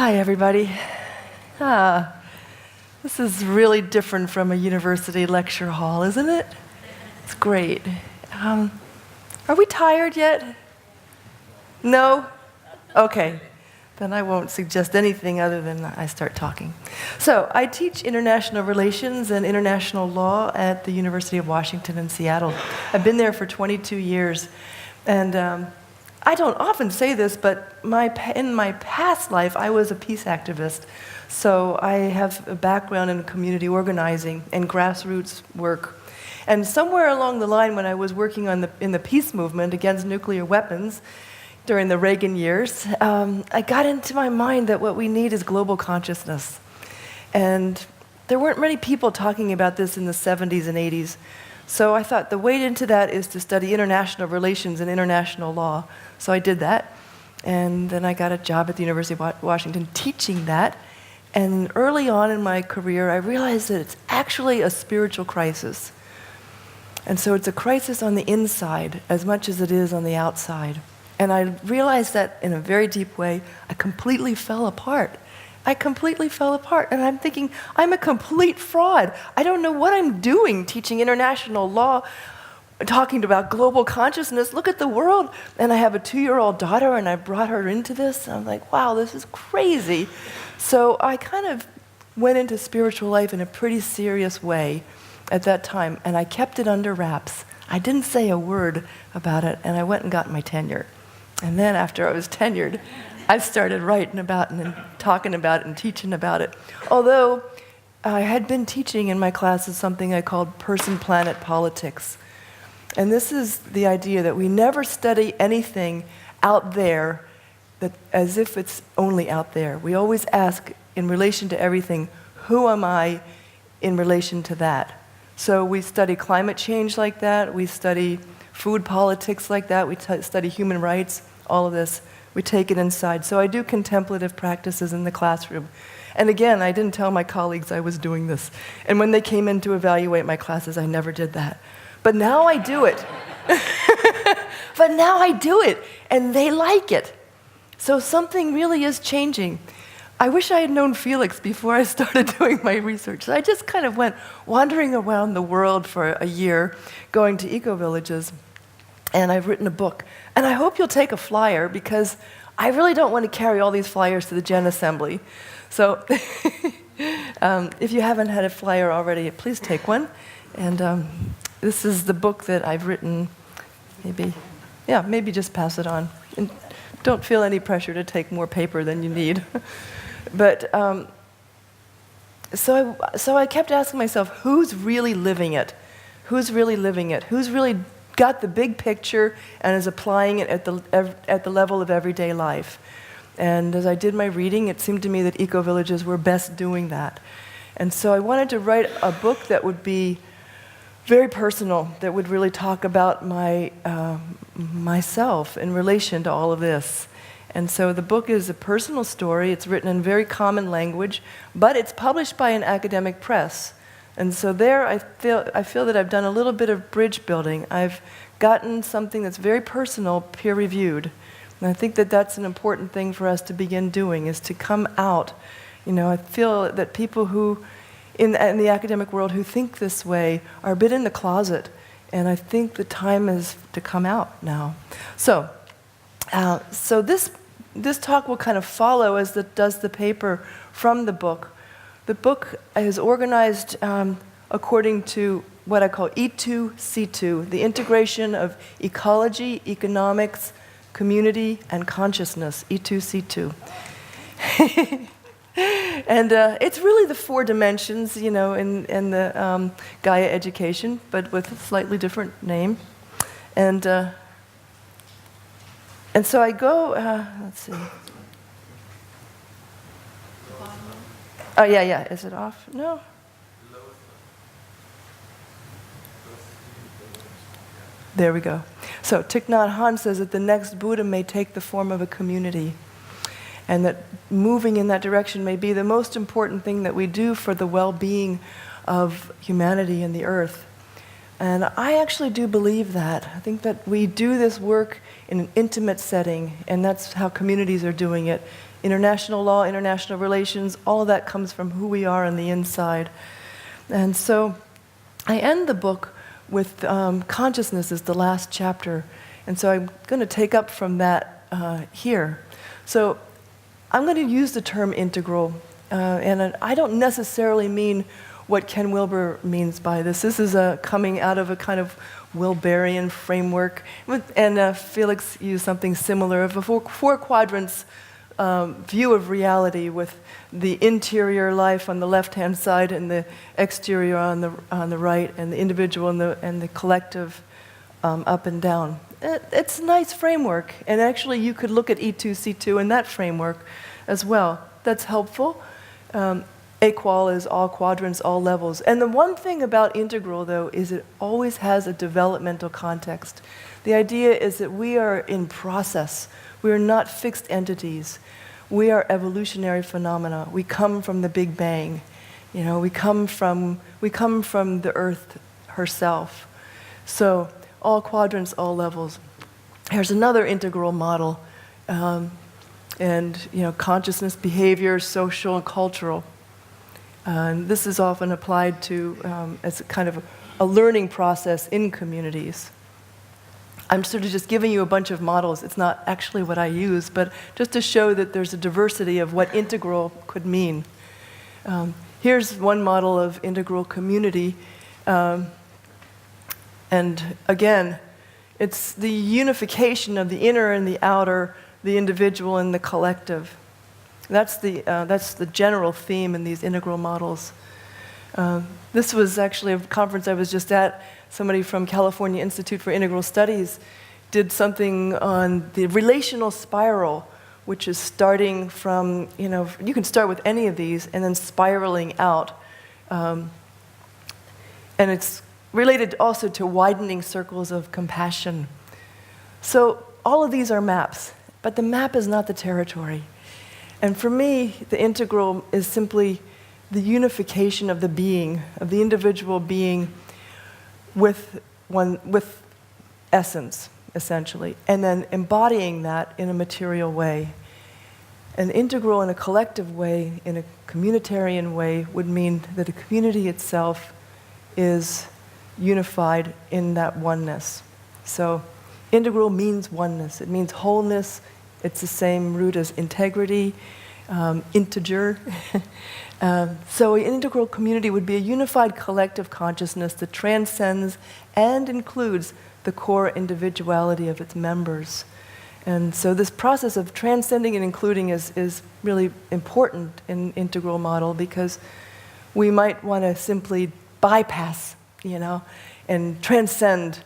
Hi, everybody. This is really different from a university lecture hall, isn't it? It's great. Are we tired yet? No? Okay. Then I won't suggest anything other than I start talking. So, I teach international relations and international law at the University of Washington in Seattle. I've been there for 22 years. And I don't often say this, but in my past life, I was a peace activist. So I have a background in community organizing and grassroots work. And somewhere along the line, when I was working in the peace movement against nuclear weapons during the Reagan years, I got into my mind that what we need is global consciousness. And there weren't many people talking about this in the 70s and 80s. So I thought the way into that is to study international relations and international law. So I did that. And then I got a job at the University of Washington teaching that. And early on in my career, I realized that it's actually a spiritual crisis. And so it's a crisis on the inside as much as it is on the outside. And I realized that in a very deep way, I completely fell apart. And I'm thinking, I'm a complete fraud. I don't know what I'm doing teaching international law, talking about global consciousness. Look at the world. And I have a 2-year-old daughter, and I brought her into this. And I'm like, wow, this is crazy. So I kind of went into spiritual life in a pretty serious way at that time, and I kept it under wraps. I didn't say a word about it, and I went and got my tenure. And then after I was tenured, I started writing about it and talking about it and teaching about it. Although I had been teaching in my classes something I called person-planet politics. And this is the idea that we never study anything out there as if it's only out there. We always ask, in relation to everything, who am I in relation to that? So we study climate change like that. We study food politics like that. We study human rights, all of this. We take it inside. So I do contemplative practices in the classroom. And again, I didn't tell my colleagues I was doing this. And when they came in to evaluate my classes, I never did that. But now I do it. And they like it. So something really is changing. I wish I had known Felix before I started doing my research. So I just kind of went wandering around the world for a year, going to Ecovillages. And I've written a book. And I hope you'll take a flyer, because I really don't want to carry all these flyers to the Gen Assembly. So if you haven't had a flyer already, please take one. And this is the book that I've written. Maybe just pass it on. And don't feel any pressure to take more paper than you need. But so I kept asking myself, who's really living it? Who's really living it? Who's really got the big picture and is applying it at the level of everyday life? And as I did my reading, it seemed to me that Ecovillages were best doing that. And so I wanted to write a book that would be very personal, that would really talk about myself in relation to all of this. And so the book is a personal story. It's written in very common language, but it's published by an academic press. And so there I feel that I've done a little bit of bridge building. I've gotten something that's very personal, peer-reviewed. And I think that that's an important thing for us to begin doing, is to come out. I feel that people who, in the academic world, who think this way are a bit in the closet. And I think the time is to come out now. So this talk will kind of follow as does the paper from the book. The book is organized according to what I call E2C2, the integration of ecology, economics, community, and consciousness, E2C2. And it's really the 4 dimensions, in the Gaia education, but with a slightly different name. And so I go, let's see. Oh, yeah. Is it off? No. There we go. So Thich Nhat Hanh says that the next Buddha may take the form of a community, and that moving in that direction may be the most important thing that we do for the well-being of humanity and the earth. And I actually do believe that. I think that we do this work in an intimate setting, and that's how communities are doing it, international law, international relations, all of that comes from who we are on the inside. And so I end the book with consciousness as the last chapter. And so I'm going to take up from that here. So I'm going to use the term integral, and I don't necessarily mean what Ken Wilber means by this. This is coming out of a kind of Wilberian framework, and Felix used something similar of a four quadrants view of reality, with the interior life on the left-hand side and the exterior on the right, and the individual and the collective up and down. It's a nice framework, and actually you could look at E2C2 in that framework as well. That's helpful. Equal is all quadrants, all levels. And the one thing about integral, though, is it always has a developmental context. The idea is that we are in process. We are not fixed entities. We are evolutionary phenomena. We come from the Big Bang. We come from the Earth herself. So all quadrants, all levels. Here's another integral model. Consciousness, behavior, social, and cultural. And this is often applied to as a kind of a learning process in communities. I'm sort of just giving you a bunch of models. It's not actually what I use, but just to show that there's a diversity of what integral could mean. Here's one model of integral community. And again, it's the unification of the inner and the outer, the individual and the collective. That's the general theme in these integral models. This was actually a conference I was just at. Somebody from California Institute for Integral Studies did something on the relational spiral, which is starting from, you can start with any of these and then spiraling out. And it's related also to widening circles of compassion. So all of these are maps, but the map is not the territory. And for me, the integral is simply the unification of the being, of the individual being with essence, essentially, and then embodying that in a material way. An integral in a collective way, in a communitarian way, would mean that a community itself is unified in that oneness. So integral means oneness. It means wholeness. It's the same root as integrity, integer. So an integral community would be a unified collective consciousness that transcends and includes the core individuality of its members. And so this process of transcending and including is really important in integral model, because we might want to simply bypass, and transcend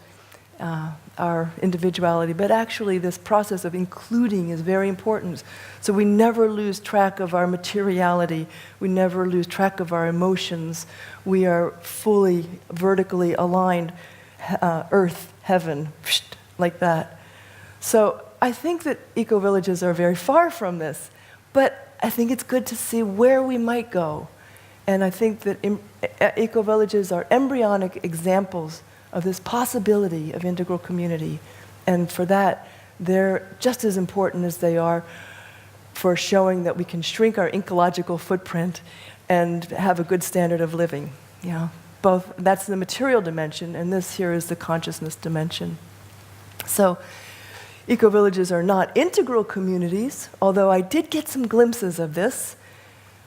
our individuality. But actually this process of including is very important. So we never lose track of our materiality. We never lose track of our emotions. We are fully vertically aligned, earth, heaven, like that. So I think that eco-villages are very far from this, but I think it's good to see where we might go. And I think that eco-villages are embryonic examples of this possibility of integral community. And for that, they're just as important as they are for showing that we can shrink our ecological footprint and have a good standard of living. Both, that's the material dimension, and this here is the consciousness dimension. So eco-villages are not integral communities, although I did get some glimpses of this,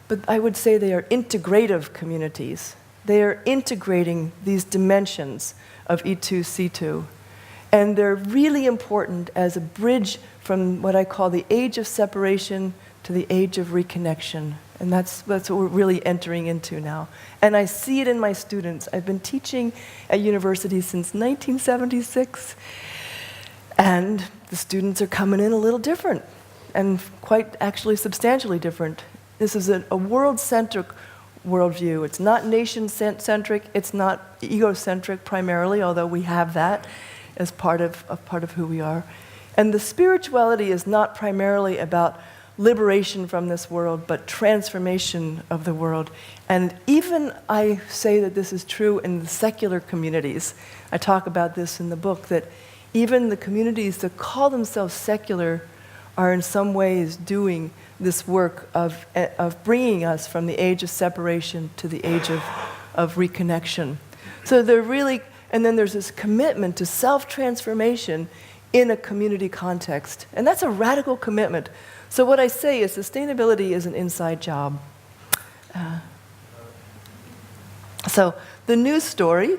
but I would say they are integrative communities. They are integrating these dimensions of E2C2. And they're really important as a bridge from what I call the age of separation to the age of reconnection. And that's what we're really entering into now. And I see it in my students. I've been teaching at universities since 1976. And the students are coming in a little different, and quite actually substantially different. This is a world-centric worldview. It's not nation-centric, it's not egocentric primarily, although we have that as part of who we are. And the spirituality is not primarily about liberation from this world, but transformation of the world. And even I say that this is true in the secular communities. I talk about this in the book, that even the communities that call themselves secular are in some ways doing this work of bringing us from the age of separation to the age of reconnection. So they're really, and then there's this commitment to self-transformation in a community context. And that's a radical commitment. So what I say is sustainability is an inside job. So the news story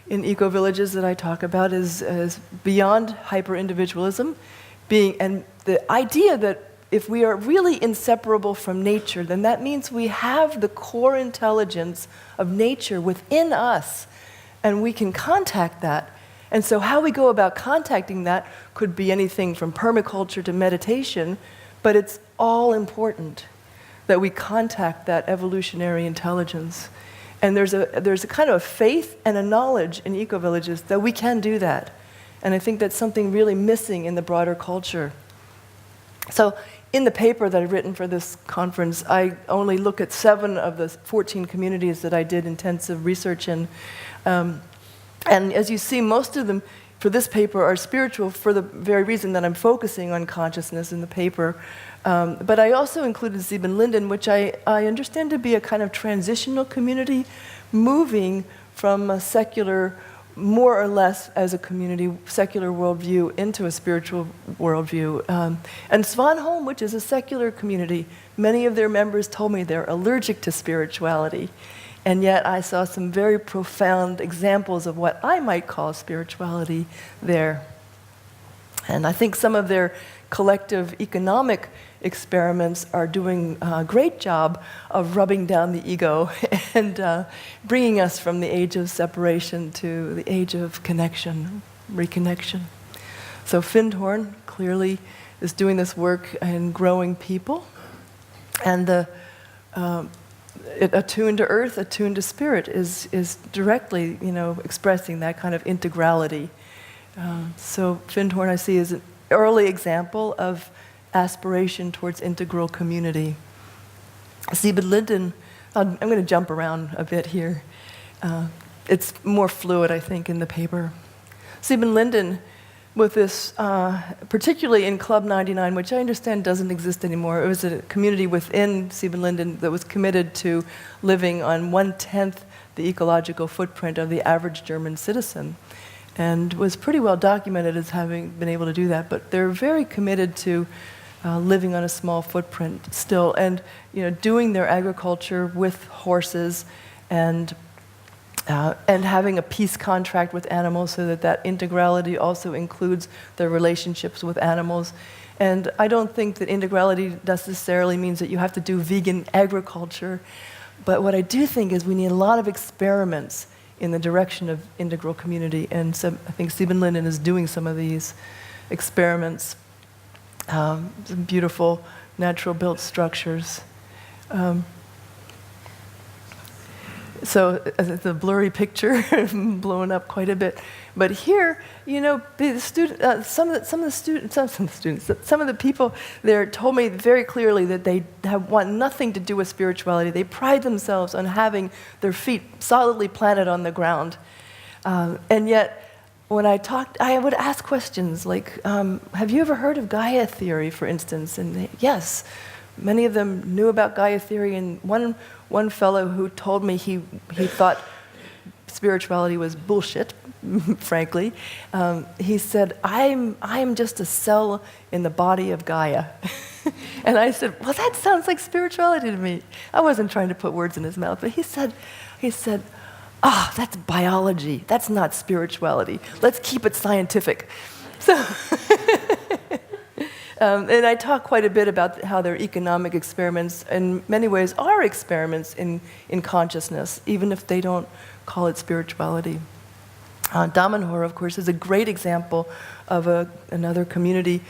in Ecovillages that I talk about is beyond hyper-individualism, and the idea that if we are really inseparable from nature, then that means we have the core intelligence of nature within us, and we can contact that. And so how we go about contacting that could be anything from permaculture to meditation, but it's all important that we contact that evolutionary intelligence. And there's a kind of faith and a knowledge in Ecovillages that we can do that. And I think that's something really missing in the broader culture. So in the paper that I've written for this conference, I only look at 7 of the 14 communities that I did intensive research in. And as you see, most of them for this paper are spiritual for the very reason that I'm focusing on consciousness in the paper. But I also included Siebenlinden, which I understand to be a kind of transitional community, moving from a secular, more or less as a community, secular worldview into a spiritual worldview. And Svanholm, which is a secular community, many of their members told me they're allergic to spirituality. And yet I saw some very profound examples of what I might call spirituality there. And I think some of their collective economic experiments are doing a great job of rubbing down the ego and bringing us from the age of separation to the age of connection, reconnection. So Findhorn clearly is doing this work in growing people. And the attuned to earth, attuned to spirit is directly, expressing that kind of integrality. So Findhorn I see as an early example of aspiration towards integral community. Siebenlinden, I'm going to jump around a bit here. It's more fluid, I think, in the paper. Siebenlinden, with this, particularly in Club 99, which I understand doesn't exist anymore. It was a community within Siebenlinden that was committed to living on 1/10 the ecological footprint of the average German citizen, and was pretty well documented as having been able to do that. But they're very committed to living on a small footprint still, and doing their agriculture with horses, and having a peace contract with animals, so that integrality also includes their relationships with animals. And I don't think that integrality necessarily means that you have to do vegan agriculture, but what I do think is we need a lot of experiments in the direction of integral community, and so I think Siebenlinden is doing some of these experiments. Some beautiful natural-built structures. So the blurry picture, blowing up quite a bit. But here, some of the people there told me very clearly that they want nothing to do with spirituality. They pride themselves on having their feet solidly planted on the ground. And yet, when I talked, I would ask questions like, have you ever heard of Gaia theory, for instance? And yes, many of them knew about Gaia theory, and one fellow who told me he thought spirituality was bullshit, frankly. He said, I'm just a cell in the body of Gaia. And I said, well, that sounds like spirituality to me. I wasn't trying to put words in his mouth, but he said, that's biology. That's not spirituality. Let's keep it scientific. So, and I talk quite a bit about how their economic experiments, in many ways, are experiments in consciousness, even if they don't call it spirituality. Damanhur, of course, is a great example of another community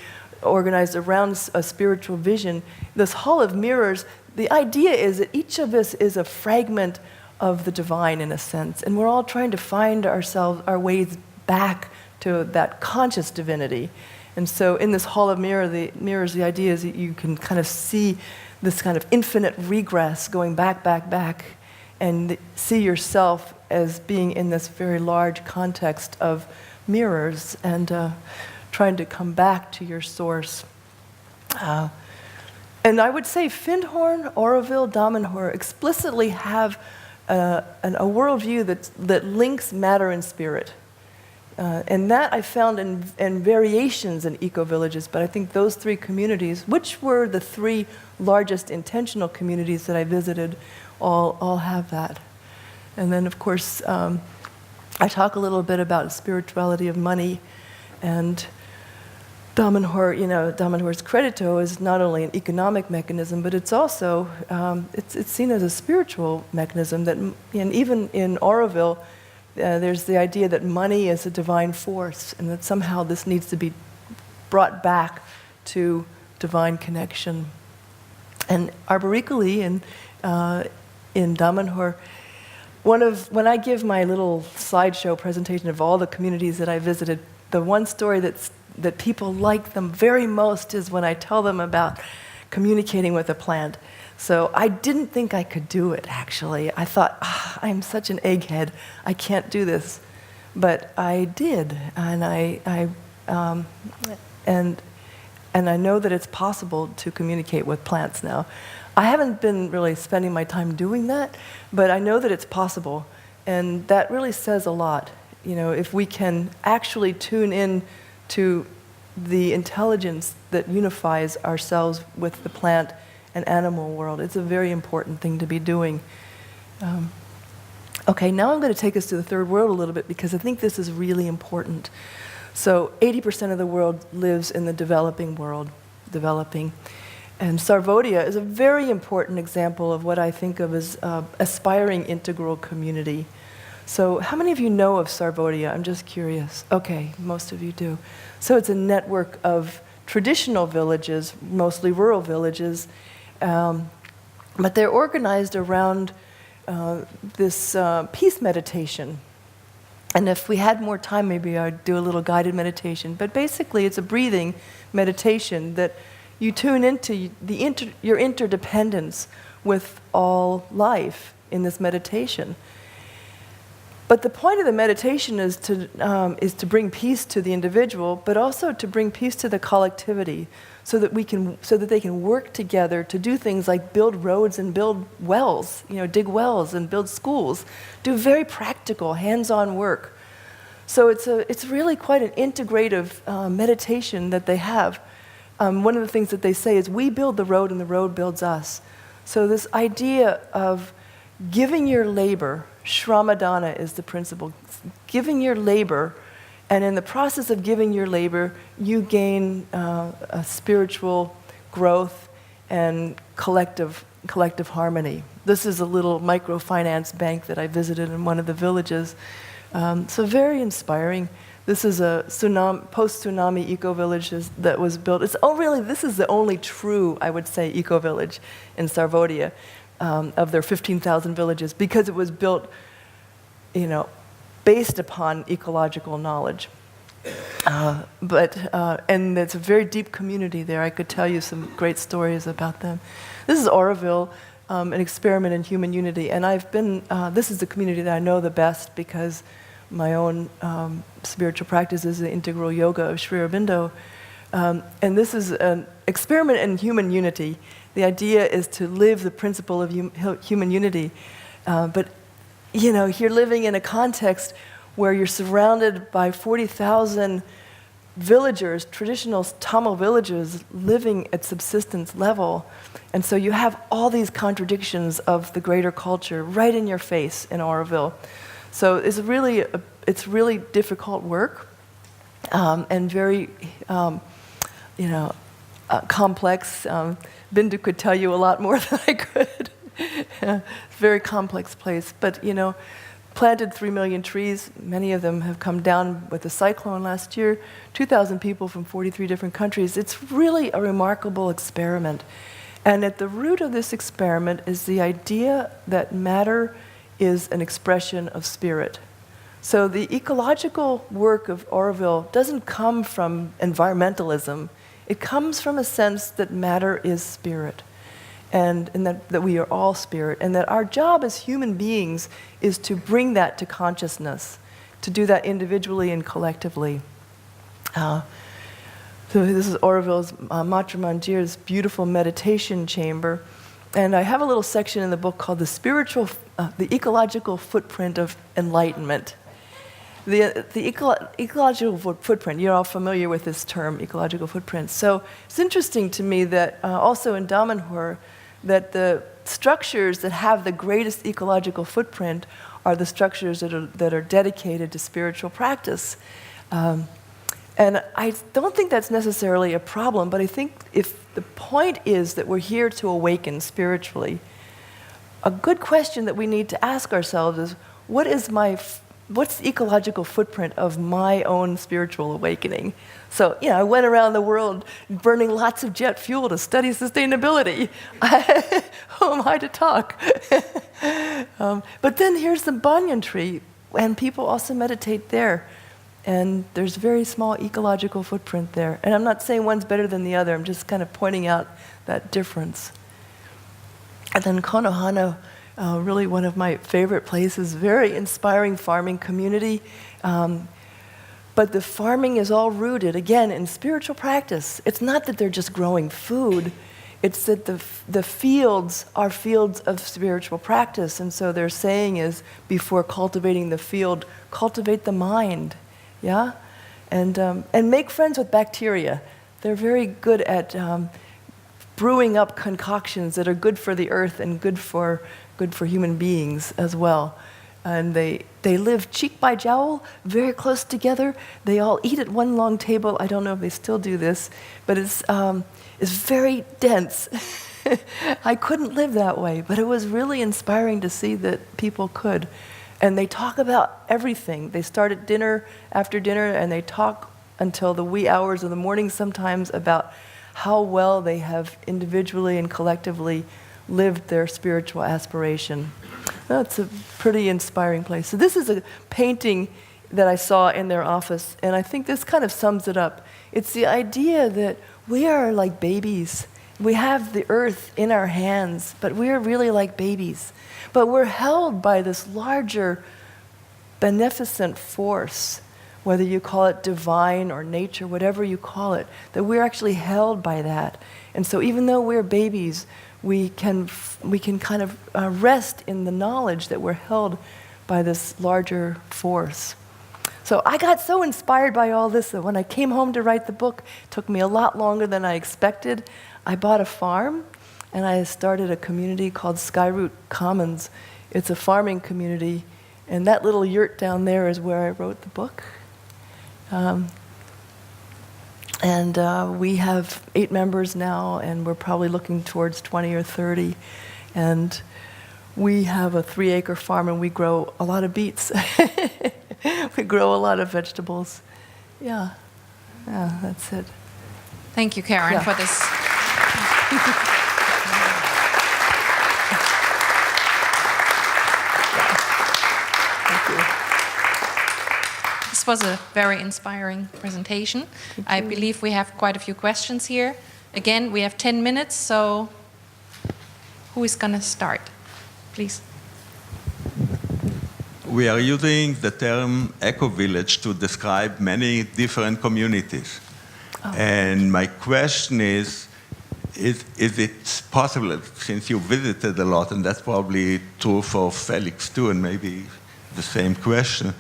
organized around a spiritual vision. This Hall of Mirrors, the idea is that each of us is a fragment of the divine, in a sense, and we're all trying to find our ways back to that conscious divinity. And so in this Hall of Mirrors, the idea is that you can kind of see this kind of infinite regress going back, and see yourself as being in this very large context of mirrors, and trying to come back to your source. And I would say Findhorn, Oroville, Damanhur explicitly have a worldview that links matter and spirit. And that I found in variations in eco-villages, but I think those three communities, which were the three largest intentional communities that I visited, all have that. And then, of course, I talk a little bit about spirituality of money, and Damanhur, Damanhur's credito is not only an economic mechanism, but it's also, it's seen as a spiritual mechanism that, and even in Oroville, there's the idea that money is a divine force, and that somehow this needs to be brought back to divine connection. And arborically in Damanhur, when I give my little slideshow presentation of all the communities that I visited, the one story that people like them very most is when I tell them about communicating with a plant. So I didn't think I could do it, actually. I thought, I'm such an egghead, I can't do this. But I did, and I know that it's possible to communicate with plants now. I haven't been really spending my time doing that, but I know that it's possible, and that really says a lot. If we can actually tune in to the intelligence that unifies ourselves with the plant and animal world, it's a very important thing to be doing. Okay, now I'm going to take us to the third world a little bit, because I think this is really important. So 80% of the world lives in the developing world, and Sarvodia is a very important example of what I think of as aspiring integral community. So how many of you know of Sarvodia? I'm just curious. Okay, most of you do. So it's a network of traditional villages, mostly rural villages, but they're organized around this peace meditation. And if we had more time, maybe I'd do a little guided meditation. But basically, it's a breathing meditation that you tune into your interdependence with all life in this meditation. But the point of the meditation is to bring peace to the individual, but also to bring peace to the collectivity, so that they can work together to do things like build roads and build wells, dig wells and build schools, do very practical, hands-on work. So it's really quite an integrative meditation that they have. One of the things that they say is, we build the road and the road builds us. So this idea of giving your labor, Shramadana is the principle, giving your labor, and in the process of giving your labor, you gain a spiritual growth and collective harmony. This is a little microfinance bank that I visited in one of the villages. So very inspiring. This is a post-tsunami eco-village that was built. This is the only true, I would say, eco-village in Sarvodia of their 15,000 villages, because it was built, based upon ecological knowledge. And it's a very deep community there. I could tell you some great stories about them. This is Oroville, an experiment in human unity. And this is the community that I know the best, because my own spiritual practice is the integral yoga of Sri Aurobindo. And this is an experiment in human unity. The idea is to live the principle of human unity. But you're living in a context where you're surrounded by 40,000 villagers, traditional Tamil villagers, living at subsistence level. And so you have all these contradictions of the greater culture right in your face in Oroville. So it's really difficult work, and very, complex. Bindu could tell you a lot more than I could. It's a very complex place, but planted 3 million trees. Many of them have come down with a cyclone last year. 2,000 people from 43 different countries. It's really a remarkable experiment. And at the root of this experiment is the idea that matter is an expression of spirit. So the ecological work of Oroville doesn't come from environmentalism. It comes from a sense that matter is spirit, and that we are all spirit, and that our job as human beings is to bring that to consciousness, to do that individually and collectively. So this is Oroville's Matra Mandir's beautiful meditation chamber. And I have a little section in the book called the ecological footprint of enlightenment. The ecological footprint, you're all familiar with this term, ecological footprint. So it's interesting to me that also in Damanhur, that the structures that have the greatest ecological footprint are the structures that are dedicated to spiritual practice. And I don't think that's necessarily a problem, but I think if the point is that we're here to awaken spiritually, a good question that we need to ask ourselves is, what's the ecological footprint of my own spiritual awakening? So, I went around the world burning lots of jet fuel to study sustainability. Who am I to talk? But then here's the banyan tree, and people also meditate there. And there's a very small ecological footprint there. And I'm not saying one's better than the other, I'm just kind of pointing out that difference. And then Konohana, really one of my favorite places, very inspiring farming community. But the farming is all rooted, again, in spiritual practice. It's not that they're just growing food, it's that the fields are fields of spiritual practice. And so their saying is, before cultivating the field, cultivate the mind. Yeah? And make friends with bacteria. They're very good at brewing up concoctions that are good for the earth and good for human beings as well. And they live cheek by jowl, very close together. They all eat at one long table. I don't know if they still do this, but it's very dense. I couldn't live that way, but it was really inspiring to see that people could. And they talk about everything. They start at dinner, after dinner, and they talk until the wee hours of the morning sometimes about how well they have individually and collectively lived their spiritual aspiration. That's a pretty inspiring place. So this is a painting that I saw in their office, and I think this kind of sums it up. It's the idea that we are like babies. We have the earth in our hands, but we are really like babies. But we're held by this larger, beneficent force, whether you call it divine or nature, whatever you call it, that we're actually held by that. And so even though we're babies, we can kind of rest in the knowledge that we're held by this larger force. So I got so inspired by all this that when I came home to write the book, it took me a lot longer than I expected. I bought a farm, and I started a community called Skyroot Commons. It's a farming community, and that little yurt down there is where I wrote the book. We have 8 members now, and we're probably looking towards 20 or 30. And we have a 3-acre farm, and we grow a lot of beets. We grow a lot of vegetables. Yeah, that's it. Thank you, Karen, for this. This was a very inspiring presentation. I believe we have quite a few questions here. Again, we have 10 minutes, so who is going to start? Please. We are using the term eco-village to describe many different communities. Oh. And my question is it possible, since you visited a lot, and that's probably true for Felix too, and maybe the same question,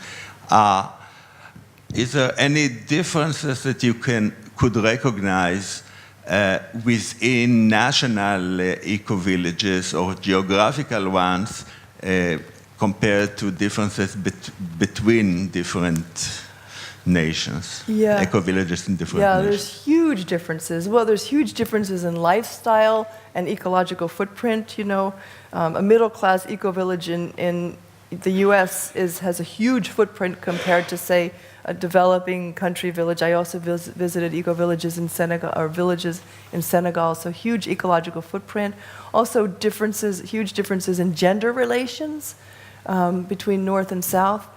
is there any differences that you could recognize within national eco-villages or geographical ones compared to differences between different nations, eco-villages in different nations? Yeah, there's huge differences. Well, there's huge differences in lifestyle and ecological footprint. A middle-class eco-village in the U.S. has a huge footprint compared to, say, a developing country village. I also visited eco-villages in Senegal, or villages in Senegal, so huge ecological footprint. Also huge differences in gender relations between North and South.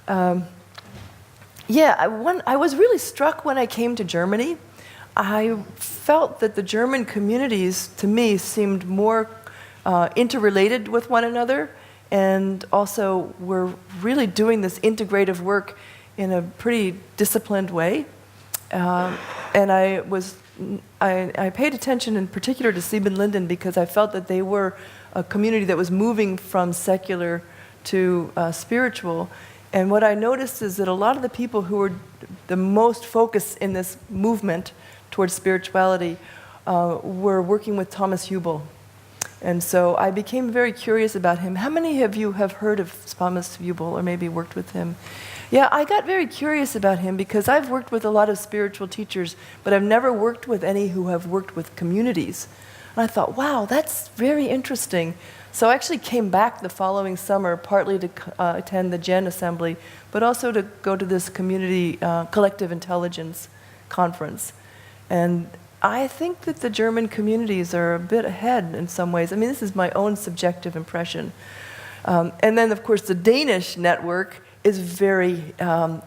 I was really struck when I came to Germany. I felt that the German communities, to me, seemed more interrelated with one another, and also were really doing this integrative work in a pretty disciplined way. and I paid attention in particular to Sieben Linden because I felt that they were a community that was moving from secular to spiritual. And what I noticed is that a lot of the people who were the most focused in this movement towards spirituality were working with Thomas Hübl. And so I became very curious about him. How many of you have heard of Thomas Hübl or maybe worked with him? Yeah, I got very curious about him because I've worked with a lot of spiritual teachers, but I've never worked with any who have worked with communities. And I thought, wow, that's very interesting. So I actually came back the following summer, partly to attend the Gen Assembly, but also to go to this community collective intelligence conference. And I think that the German communities are a bit ahead in some ways. I mean, this is my own subjective impression. And then, of course, the Danish network is very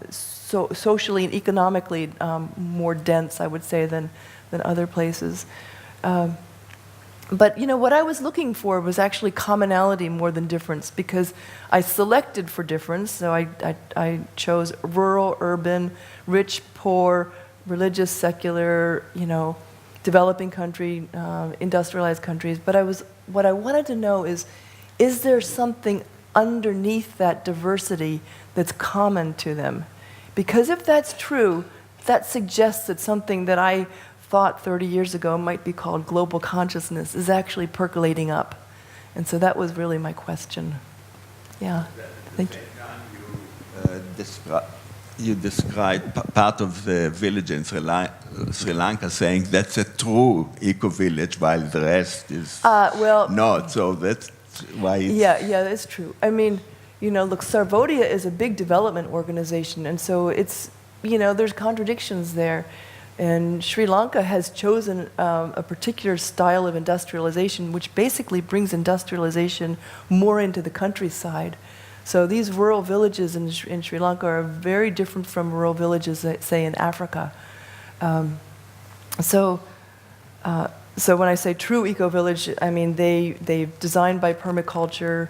socially and economically more dense, I would say, than other places. But, you know, what I was looking for was actually commonality more than difference, because I selected for difference. So I chose rural, urban, rich, poor, religious, secular, you know, developing country, industrialized countries. But what I wanted to know is there something underneath that diversity that's common to them? Because if that's true, that suggests that something that I thought 30 years ago might be called global consciousness is actually percolating up. And so that was really my question. Yeah, thank you. You described part of the village in Sri Lanka saying that's a true eco-village, while the rest is not. So that's why it's... Yeah, that's true. I mean, you know, look, Sarvodia is a big development organization, and so it's, you know, there's contradictions there. And Sri Lanka has chosen a particular style of industrialization, which basically brings industrialization more into the countryside. So these rural villages in Sri Lanka are very different from rural villages, say, in Africa. So when I say true eco-village, I mean they're designed by permaculture.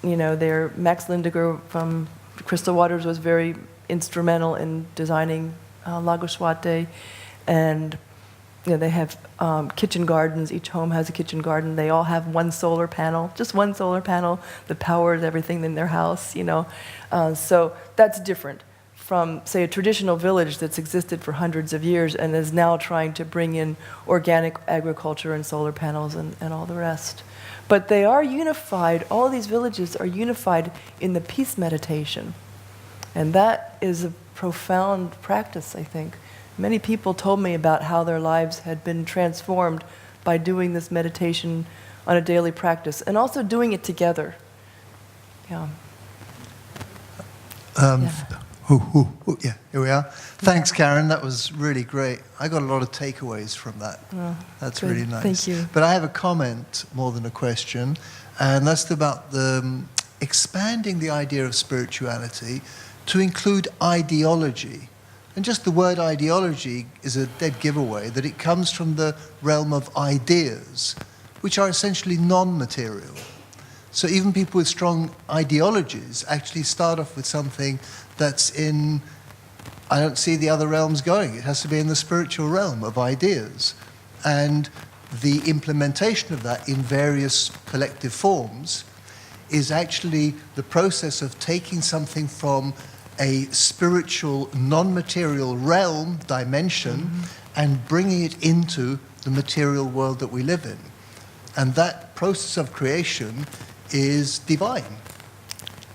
You know, Max Lindiger from Crystal Waters was very instrumental in designing Lagoswate. And you know, they have kitchen gardens. Each home has a kitchen garden. They all have one solar panel, just one solar panel that powers everything in their house, you know. So that's different from, say, a traditional village that's existed for hundreds of years and is now trying to bring in organic agriculture and solar panels and all the rest. But they are unified. All these villages are unified in the peace meditation. And that is a profound practice, I think. Many people told me about how their lives had been transformed by doing this meditation on a daily practice, and also doing it together. Yeah. Yeah, here we are. Thanks, Karen. That was really great. I got a lot of takeaways from that. Oh, that's good. really nice. Thank you. But I have a comment more than a question, and that's about the expanding the idea of spirituality to include ideology. And just the word ideology is a dead giveaway that it comes from the realm of ideas, which are essentially non-material. So even people with strong ideologies actually start off with something that's in, I don't see the other realms going. It has to be in the spiritual realm of ideas. And the implementation of that in various collective forms is actually the process of taking something from a spiritual, non-material realm, dimension, and bringing it into the material world that we live in. And that process of creation is divine.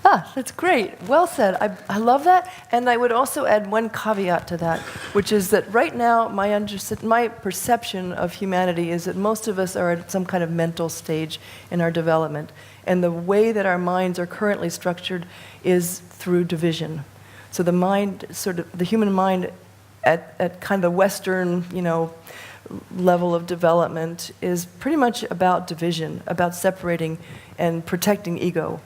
Ah, that's great. Well said. I love that. And I would also add one caveat to that, which is that right now, my perception of humanity is that most of us are at some kind of mental stage in our development. And the way that our minds are currently structured is through division. So the mind, the human mind at kind of the Western, you know, level of development is pretty much about division, about separating and protecting ego.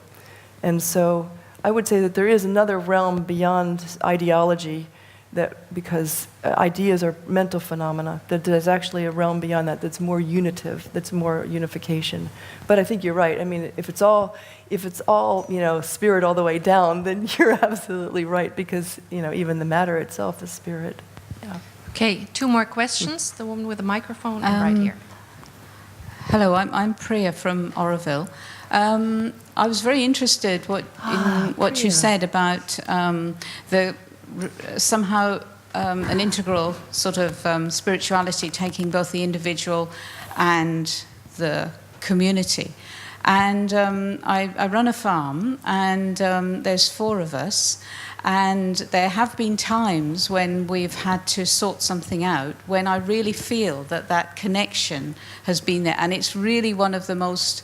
And so I would say that there is another realm beyond ideology, that because ideas are mental phenomena, that there's actually a realm beyond that that's more unitive, that's more unification. But I think you're right. I mean, if it's all, you know, spirit all the way down, then you're absolutely right, because, you know, even the matter itself is spirit. Yeah. Okay, 2 more questions. The woman with the microphone and right here. Hello, I'm Priya from Oroville. I was very interested in what you said about somehow an integral sort of spirituality taking both the individual and the community. And I run a farm, and there's 4 of us. And there have been times when we've had to sort something out, when I really feel that connection has been there. And it's really one of the most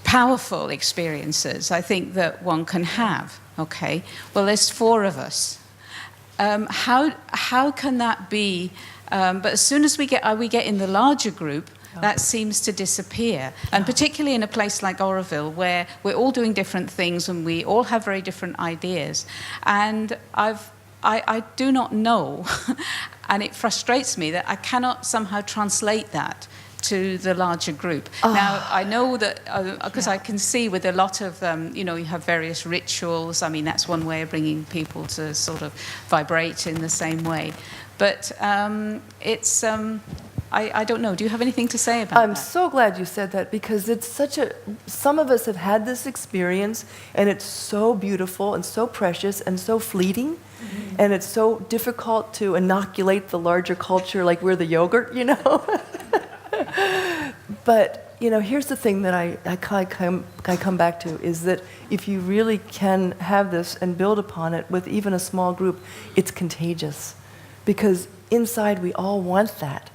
powerful experiences, I think, that one can have. Okay, well, there's 4 of us. How can that be? But as soon as we get in the larger group, that seems to disappear. And particularly in a place like Oroville, where we're all doing different things and we all have very different ideas. And I do not know, and it frustrates me that I cannot somehow translate that to the larger group. Now, I know that, because I can see with a lot of, you have various rituals. I mean, that's one way of bringing people to sort of vibrate in the same way. But it's... I don't know. Do you have anything to say about that? I'm so glad you said that, because it's some of us have had this experience, and it's so beautiful and so precious and so fleeting, and it's so difficult to inoculate the larger culture like we're the yogurt, But, here's the thing that I come back to, is that if you really can have this and build upon it with even a small group, it's contagious. Because inside we all want that.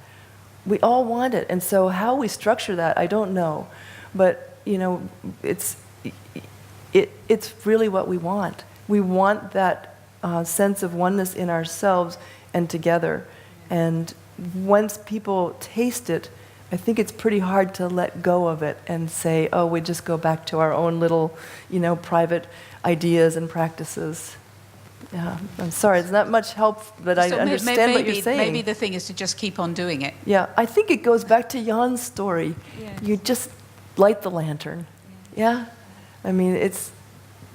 We all want it, and so how we structure that, I don't know, but it's really what we want. We want that sense of oneness in ourselves and together, and once people taste it, I think it's pretty hard to let go of it and say, oh, we just go back to our own little, private ideas and practices. Yeah, I'm sorry, it's not much help, but I understand what you're saying. Maybe the thing is to just keep on doing it. Yeah, I think it goes back to Jan's story. Yes. You just light the lantern. Yeah? I mean, it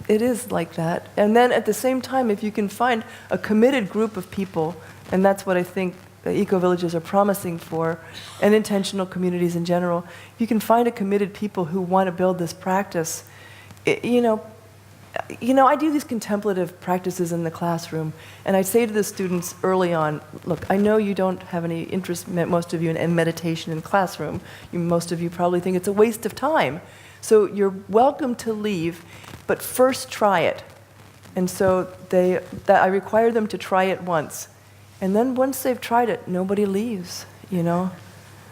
is like that. And then at the same time, if you can find a committed group of people, and that's what I think the eco-villages are promising for, and intentional communities in general, if you can find a committed people who want to build this practice, I do these contemplative practices in the classroom, and I say to the students early on, look, I know you don't have any interest, most of you, in meditation in classroom. Most of you probably think it's a waste of time. So you're welcome to leave, but first try it. And so I require them to try it once. And then once they've tried it, nobody leaves,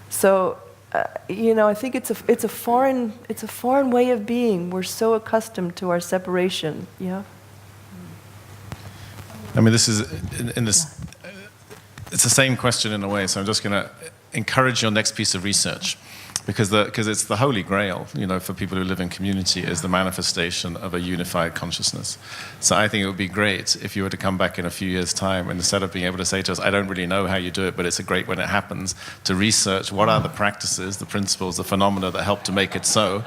So, I think it's a foreign way of being. We're so accustomed to our separation. Yeah. I mean, this is it's the same question in a way. So I'm just going to encourage your next piece of research, because it's the holy grail, for people who live in community, is the manifestation of a unified consciousness. So I think it would be great if you were to come back in a few years' time, and instead of being able to say to us, I don't really know how you do it, but it's great when it happens, to research what are the practices, the principles, the phenomena that help to make it so,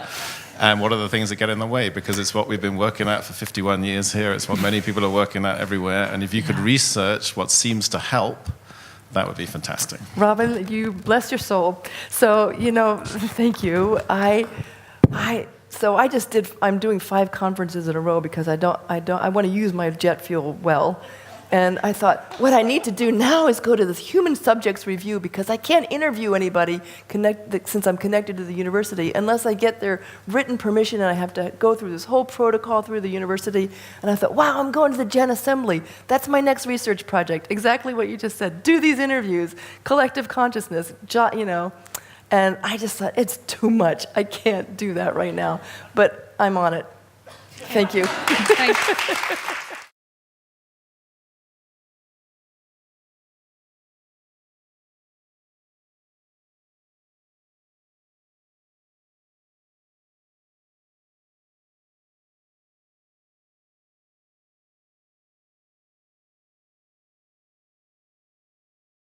and what are the things that get in the way, because it's what we've been working at for 51 years here. It's what many people are working at everywhere. And if you could research what seems to help, that would be fantastic. Robin, you bless your soul. So, thank you. I'm doing 5 conferences in a row because I want to use my jet fuel well. And I thought, what I need to do now is go to this human subjects review, because I can't interview anybody since I'm connected to the university unless I get their written permission, and I have to go through this whole protocol through the university. And I thought, wow, I'm going to the Gen Assembly. That's my next research project. Exactly what you just said. Do these interviews, collective consciousness, And I just thought, it's too much. I can't do that right now. But I'm on it. Thank you. Thanks.